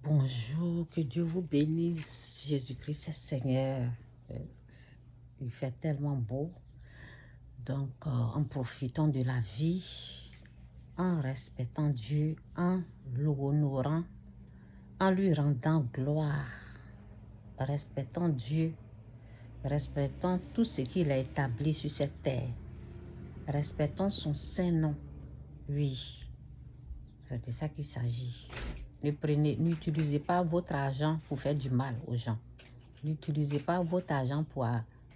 Bonjour, que Dieu vous bénisse. Jésus-Christ est Seigneur. Il fait tellement beau. Donc, en profitant de la vie, en respectant Dieu, en l'honorant, en lui rendant gloire, respectant Dieu, respectant tout ce qu'il a établi sur cette terre, respectant son saint nom. Oui, c'est de ça qu'il s'agit. N'utilisez pas votre argent pour faire du mal aux gens. N'utilisez pas votre argent pour...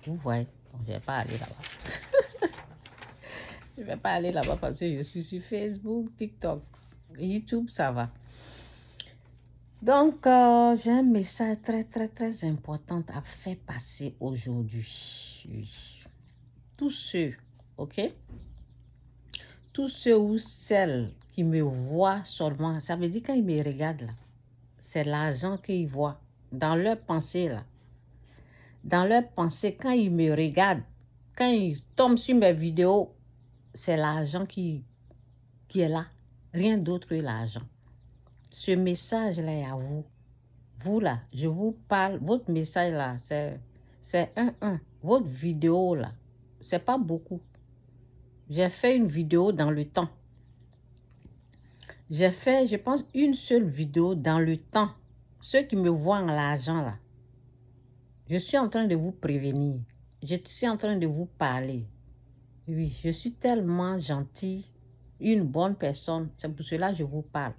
Vous voyez, bon, je ne vais pas aller là-bas. Je ne vais pas aller là-bas parce que je suis sur Facebook, TikTok, YouTube, ça va. Donc, j'ai un message très important à faire passer aujourd'hui. Oui. Tous ceux, ok? Tous ceux ou celles qui me voient seulement, ça veut dire quand ils me regardent là, c'est l'argent qu'ils voient dans leur pensée là. Dans leur pensée, quand ils me regardent, quand ils tombent sur mes vidéos, c'est l'argent qui est là. Rien d'autre que l'argent. Ce message-là est à vous. Vous là, je vous parle, votre message là, c'est un. Votre vidéo là, c'est pas beaucoup. J'ai fait une vidéo dans le temps. J'ai fait, je pense, une seule vidéo dans le temps. Ceux qui me voient en l'argent là, je suis en train de vous prévenir. Je suis en train de vous parler. Oui, je suis tellement gentille, une bonne personne. C'est pour cela que je vous parle.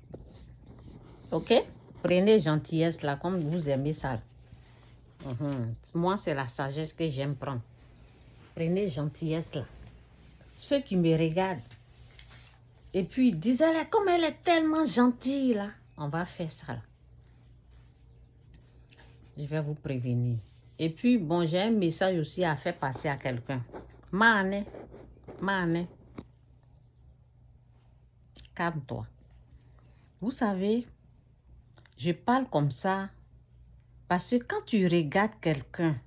Ok? Prenez gentillesse là, comme vous aimez ça. Moi, c'est la sagesse que j'aime prendre. Prenez gentillesse là. Ceux qui me regardent. Et puis, disez-leur, comme elle est tellement gentille là, on va faire ça là. Je vais vous prévenir. Et puis, bon, j'ai un message aussi à faire passer à quelqu'un. Mané, calme-toi. Vous savez, je parle comme ça parce que quand tu regardes quelqu'un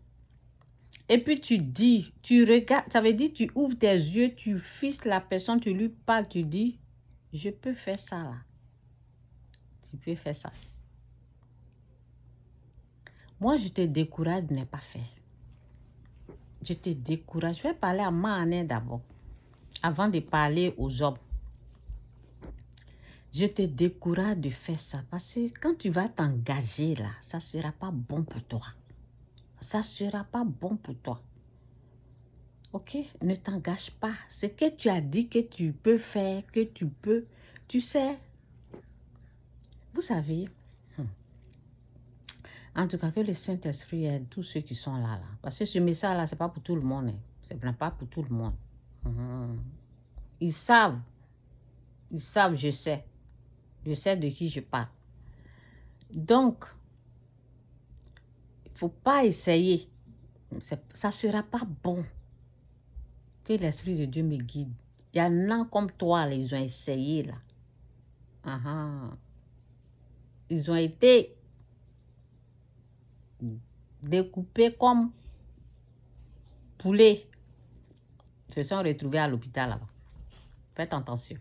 et puis tu dis, tu regardes, ça veut dire tu ouvres tes yeux, tu fixes la personne, tu lui parles, tu dis, je peux faire ça là. Tu peux faire ça. Moi, je te décourage de ne pas faire. Je te décourage. Je vais parler à Mané d'abord, avant de parler aux hommes. Je te décourage de faire ça parce que quand tu vas t'engager là, ça ne sera pas bon pour toi. Ça ne sera pas bon pour toi. Ok? Ne t'engage pas. Ce que tu as dit que tu peux faire, que tu peux, tu sais. Vous savez, en tout cas que le Saint-Esprit aide tous ceux qui sont là. Parce que ce message-là, ce n'est pas pour tout le monde. Ce n'est pas pour tout le monde. Ils savent, je sais. Je sais de qui je parle. Donc, il ne faut pas essayer. Ça ne sera pas bon. Que l'Esprit de Dieu me guide. Il y en a comme toi, là, ils ont essayé là. Ils ont été découpés comme poulets. Ils se sont retrouvés à l'hôpital là-bas. Faites attention.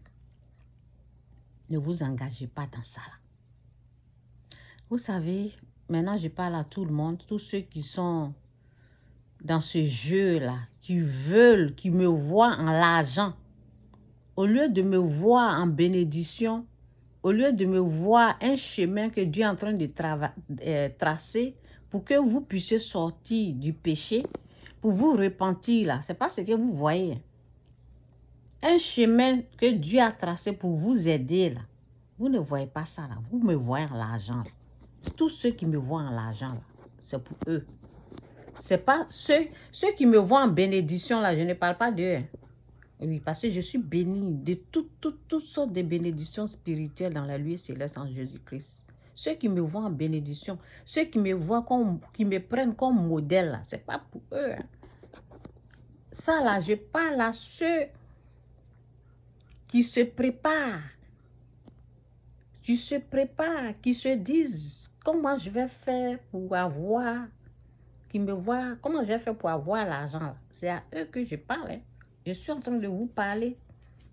Ne vous engagez pas dans ça là. Vous savez, maintenant je parle à tout le monde, tous ceux qui sont dans ce jeu-là, qui veulent, qui me voient en l'argent. Au lieu de me voir en bénédiction, au lieu de me voir un chemin que Dieu est en train de tracer pour que vous puissiez sortir du péché, pour vous repentir là, c'est pas ce que vous voyez. Un chemin que Dieu a tracé pour vous aider là, vous ne voyez pas ça là, vous me voyez en l'argent. Tous ceux qui me voient en l'argent là, c'est pour eux. C'est pas ceux qui me voient en bénédiction là, je ne parle pas d'eux. Oui, parce que je suis bénie de toutes sortes de bénédictions spirituelles dans la lueur céleste en Jésus-Christ. Ceux qui me voient en bénédiction, ceux qui me voient qui me prennent comme modèle, là, c'est pas pour eux. Ça là, je parle à ceux qui se préparent. Qui se préparent, qui se disent comment je vais faire pour avoir, qui me voient, comment je vais faire pour avoir l'argent. C'est à eux que je parle. Je suis en train de vous parler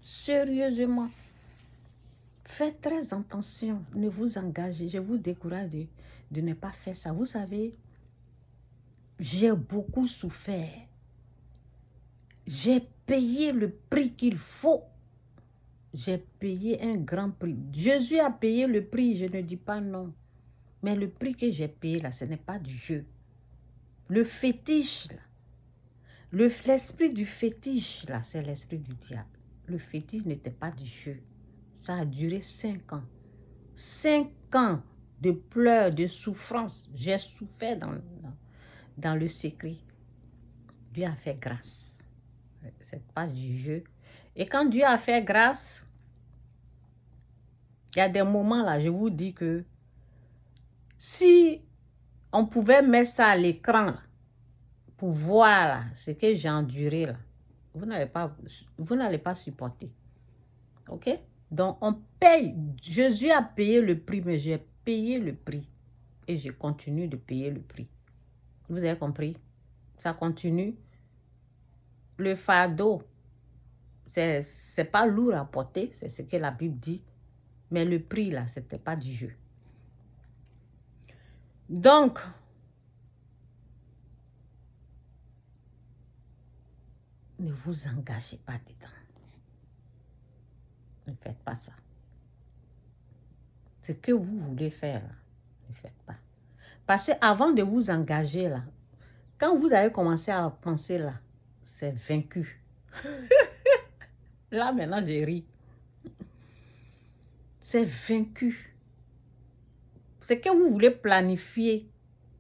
sérieusement. Faites très attention, ne vous engagez. Je vous décourage de ne pas faire ça. Vous savez, j'ai beaucoup souffert. J'ai payé le prix qu'il faut. J'ai payé un grand prix. Jésus a payé le prix, je ne dis pas non. Mais le prix que j'ai payé là, ce n'est pas du jeu. Le fétiche là, l'esprit du fétiche là, c'est l'esprit du diable. Le fétiche n'était pas du jeu. Ça a duré 5 ans. 5 ans de pleurs, de souffrance. J'ai souffert dans le secret. Dieu a fait grâce. C'est pas du jeu. Et quand Dieu a fait grâce, il y a des moments là, je vous dis que si on pouvait mettre ça à l'écran là, pour voir là, ce que j'ai enduré là, vous n'allez pas supporter. Ok? Donc on paye. Jésus a payé le prix, mais j'ai payé le prix. Et je continue de payer le prix. Vous avez compris? Ça continue. Le fardeau, c'est pas lourd à porter, c'est ce que la Bible dit. Mais le prix, là, c'était pas du jeu. Donc, ne vous engagez pas dedans. Ne faites pas ça. Ce que vous voulez faire, là, ne faites pas. Parce que avant de vous engager, là, quand vous avez commencé à penser, là, c'est vaincu. Là, maintenant, j'ai ri. C'est vaincu. Ce que vous voulez planifier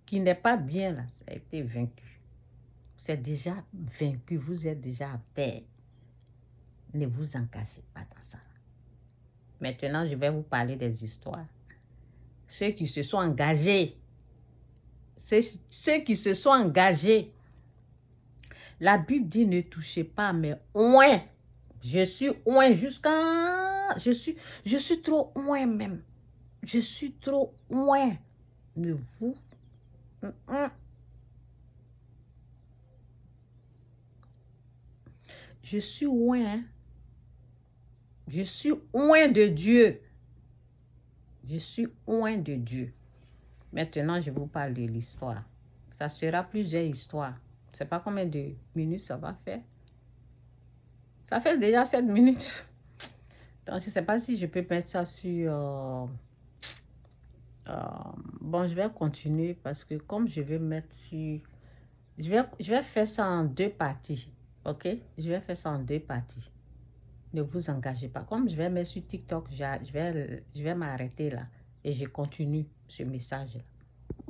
qui n'est pas bien, là, ça a été vaincu. C'est déjà vaincu, vous êtes déjà à terre. Ne vous engagez pas dans ça. Maintenant, je vais vous parler des histoires. Ceux qui se sont engagés, ceux qui se sont engagés, la Bible dit ne touchez pas, mais oint. Je suis oint jusqu'à... Je suis trop oint même. Je suis trop oint. Ne vous... Je suis oint. Je suis oint de Dieu. Je suis oint de Dieu. Maintenant, je vous parle de l'histoire. Ça sera plusieurs histoires. Je ne sais pas combien de minutes ça va faire. Ça fait déjà 7 minutes. Donc, je ne sais pas si je peux mettre ça sur... bon, je vais continuer parce que comme je vais mettre sur... Je vais faire ça en 2 parties. OK? Je vais faire ça en 2 parties. Ne vous engagez pas. Comme je vais mettre sur TikTok, je vais m'arrêter là. Et je continue ce message-là.